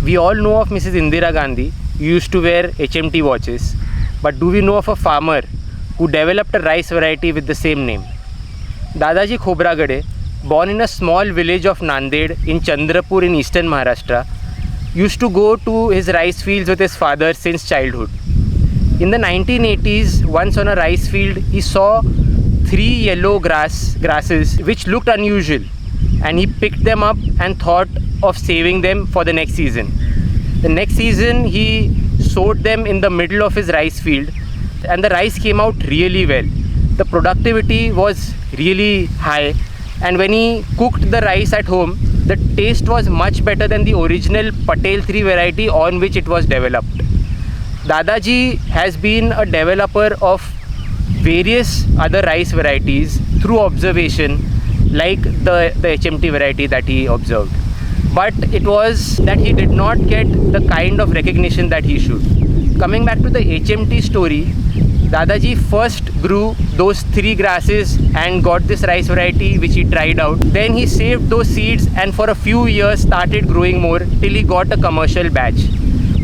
We all know of Mrs. Indira Gandhi, who used to wear HMT watches. But do we know of a farmer who developed a rice variety with the same name? Dadaji Khobragade, born in a small village of Nanded in Chandrapur in eastern Maharashtra, used to go to his rice fields with his father since childhood. In the 1980s, once on a rice field, he saw 3 yellow grasses which looked unusual, and he picked them up and thought of saving them for the next season. The next season, he sowed them in the middle of his rice field, and the rice came out really well. The productivity was really high, and when he cooked the rice at home, the taste was much better than the original Patel 3 variety on which it was developed. Dadaji has been a developer of various other rice varieties through observation, like the HMT variety that he observed. But it was that he did not get the kind of recognition that he should. Coming back to the HMT story, Dadaji first grew those 3 grasses and got this rice variety which he tried out. Then he saved those seeds and for a few years started growing more till he got a commercial batch.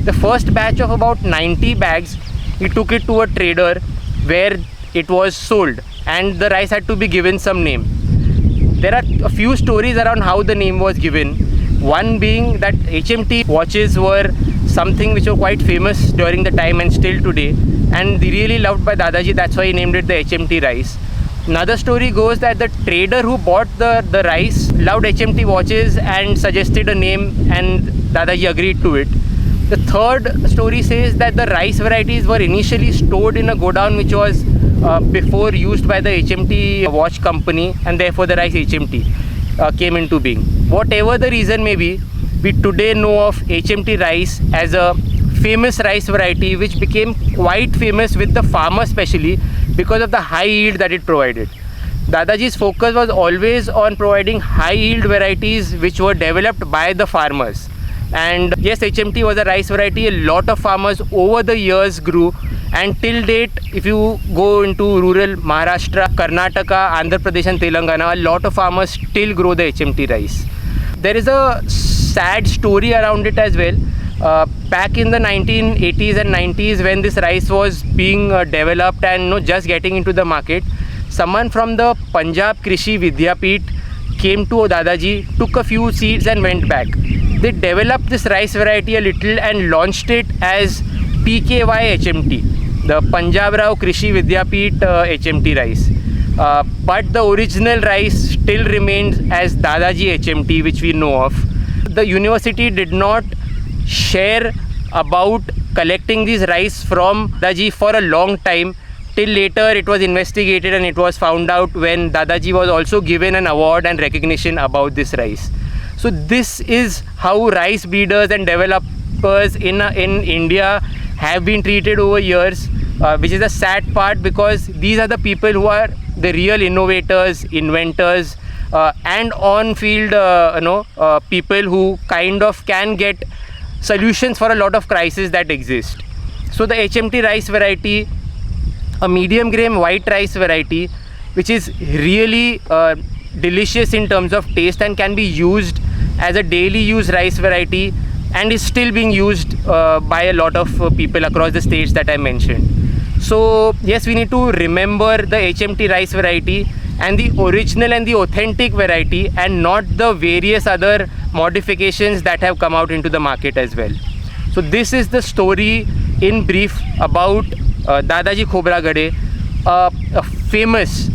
The first batch of about 90 bags, he took it to a trader where it was sold, and the rice had to be given some name. There are a few stories around how the name was given. One being that HMT watches were something which were quite famous during the time and still today, and really loved by Dadaji, that's why he named it the HMT rice. Another story goes that the trader who bought the rice loved HMT watches and suggested a name, and Dadaji agreed to it. The third story says that the rice varieties were initially stored in a godown which was before used by the HMT watch company, and therefore the rice HMT came into being. Whatever the reason may be, we today know of HMT rice as a famous rice variety which became quite famous with the farmer especially because of the high yield that it provided. Dadaji's focus was always on providing high yield varieties which were developed by the farmers. And yes, HMT was a rice variety a lot of farmers over the years grew, and till date, if you go into rural Maharashtra, Karnataka, Andhra Pradesh and Telangana, a lot of farmers still grow the HMT rice. There is a sad story around it as well. Back in the 1980s and 90s, when this rice was being developed and just getting into the market, someone from the Punjab Krishi Vidyapeeth came to Dadaji, took a few seeds and went back. They developed this rice variety a little and launched it as PKY HMT, the Punjab Rao Krishi Vidyapeeth HMT rice. But the original rice still remains as Dadaji HMT, which we know of. The university did not share about collecting these rice from Dadaji for a long time. Till later it was investigated and it was found out when Dadaji was also given an award and recognition about this rice. So this is how rice breeders and developers in India have been treated over years, which is a sad part because these are the people who are the real innovators, inventors, and on-field people who kind of can get solutions for a lot of crises that exist. So the HMT rice variety, a medium grain white rice variety, which is really delicious in terms of taste and can be used as a daily use rice variety and is still being used by a lot of people across the states that I mentioned. So yes, we need to remember the HMT rice variety and the original and the authentic variety, and not the various other modifications that have come out into the market as well. So this is the story in brief about Dadaji Khobragade, a famous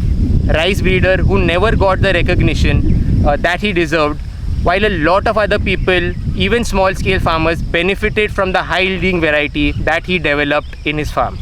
rice breeder who never got the recognition that he deserved, while a lot of other people, even small scale farmers, benefited from the high yielding variety that he developed in his farm.